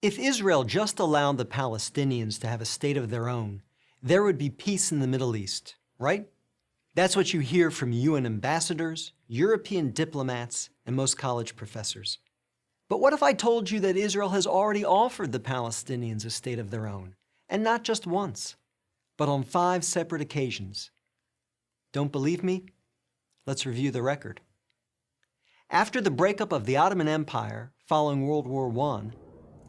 If Israel just allowed the Palestinians to have a state of their own, there would be peace in the Middle East, right? That's what you hear from UN ambassadors, European diplomats, and most college professors. But what if I told you that Israel has already offered the Palestinians a state of their own, and not just once, but on 5 separate occasions? Don't believe me? Let's review the record. After the breakup of the Ottoman Empire following World War I,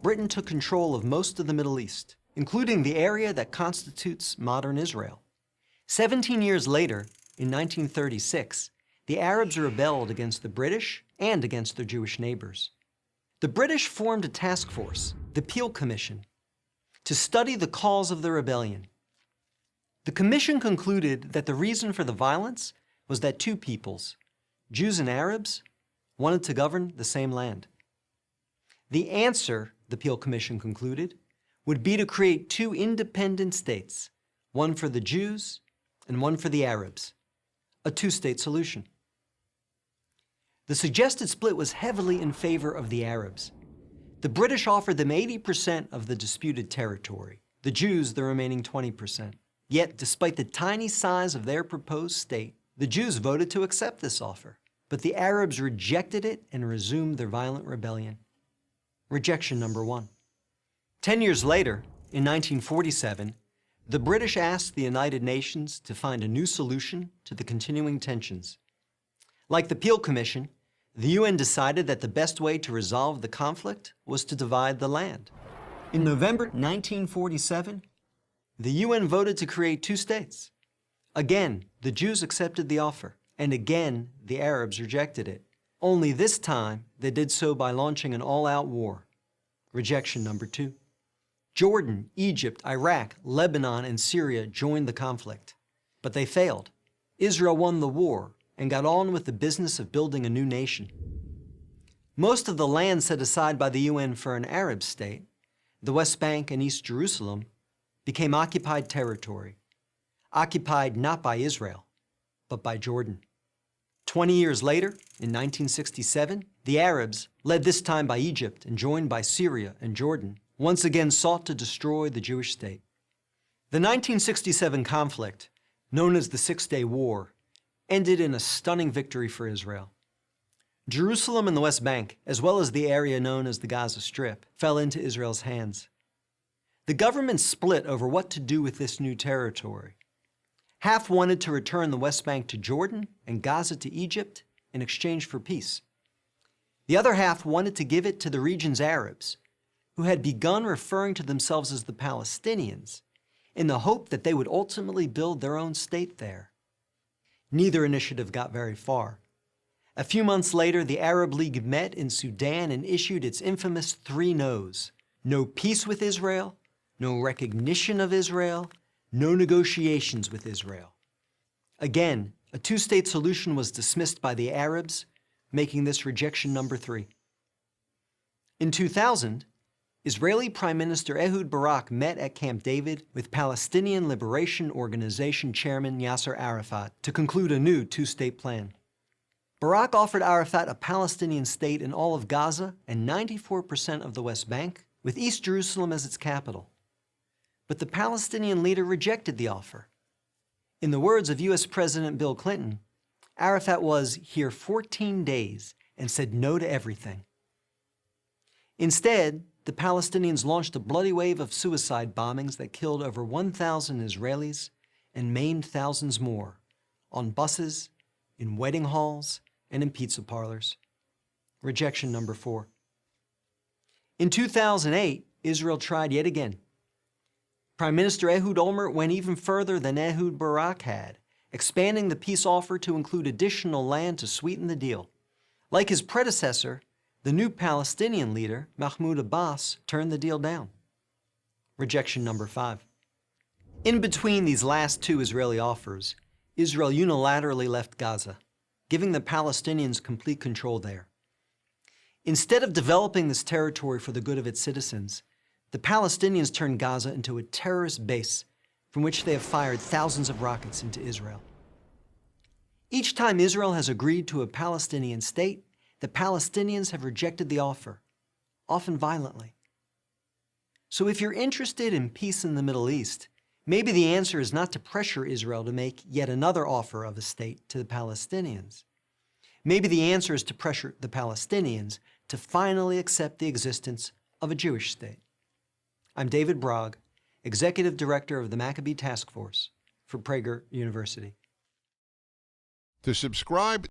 Britain took control of most of the Middle East, including the area that constitutes modern Israel. 17 years later, in 1936, the Arabs rebelled against the British and against their Jewish neighbors. The British formed a task force, the Peel Commission, to study the cause of the rebellion. The commission concluded that the reason for the violence was that 2 peoples, Jews and Arabs, wanted to govern the same land. The answer, the Peel Commission concluded, would be to create 2 independent states, one for the Jews and one for the Arabs, a 2-state solution. The suggested split was heavily in favor of the Arabs. The British offered them 80% of the disputed territory, the Jews the remaining 20%. Yet, despite the tiny size of their proposed state, the Jews voted to accept this offer, but the Arabs rejected it and resumed their violent rebellion. Rejection number 1. 10 years later, in 1947, the British asked the United Nations to find a new solution to the continuing tensions. Like the Peel Commission, the UN decided that the best way to resolve the conflict was to divide the land. In November 1947, the UN voted to create 2 states. Again, the Jews accepted the offer, and again, the Arabs rejected it. Only this time, they did so by launching an all-out war. Rejection number 2. Jordan, Egypt, Iraq, Lebanon, and Syria joined the conflict, but they failed. Israel won the war and got on with the business of building a new nation. Most of the land set aside by the UN for an Arab state, the West Bank and East Jerusalem, became occupied territory, occupied not by Israel, but by Jordan. 20 years later, in 1967, the Arabs, led this time by Egypt and joined by Syria and Jordan, once again sought to destroy the Jewish state. The 1967 conflict, known as the Six-Day War, ended in a stunning victory for Israel. Jerusalem and the West Bank, as well as the area known as the Gaza Strip, fell into Israel's hands. The government split over what to do with this new territory. Half wanted to return the West Bank to Jordan and Gaza to Egypt in exchange for peace. The other half wanted to give it to the region's Arabs, who had begun referring to themselves as the Palestinians, in the hope that they would ultimately build their own state there. Neither initiative got very far. A few months later, the Arab League met in Sudan and issued its infamous 3 no's. No peace with Israel, no recognition of Israel, no negotiations with Israel. Again, a 2-state solution was dismissed by the Arabs, making this rejection number 3. In 2000, Israeli Prime Minister Ehud Barak met at Camp David with Palestinian Liberation Organization Chairman Yasser Arafat to conclude a new 2-state plan. Barak offered Arafat a Palestinian state in all of Gaza and 94% of the West Bank, with East Jerusalem as its capital. But the Palestinian leader rejected the offer. In the words of U.S. President Bill Clinton, Arafat was here 14 days and said no to everything. Instead, the Palestinians launched a bloody wave of suicide bombings that killed over 1,000 Israelis and maimed thousands more on buses, in wedding halls, and in pizza parlors. Rejection number 4. In 2008, Israel tried yet again. Prime Minister Ehud Olmert went even further than Ehud Barak had, expanding the peace offer to include additional land to sweeten the deal. Like his predecessor, the new Palestinian leader, Mahmoud Abbas, turned the deal down. Rejection number 5. In between these last 2 Israeli offers, Israel unilaterally left Gaza, giving the Palestinians complete control there. Instead of developing this territory for the good of its citizens, the Palestinians turned Gaza into a terrorist base from which they have fired thousands of rockets into Israel. Each time Israel has agreed to a Palestinian state, the Palestinians have rejected the offer, often violently. So if you're interested in peace in the Middle East, maybe the answer is not to pressure Israel to make yet another offer of a state to the Palestinians. Maybe the answer is to pressure the Palestinians to finally accept the existence of a Jewish state. I'm David Brog, Executive Director of the Maccabee Task Force for Prager University. To subscribe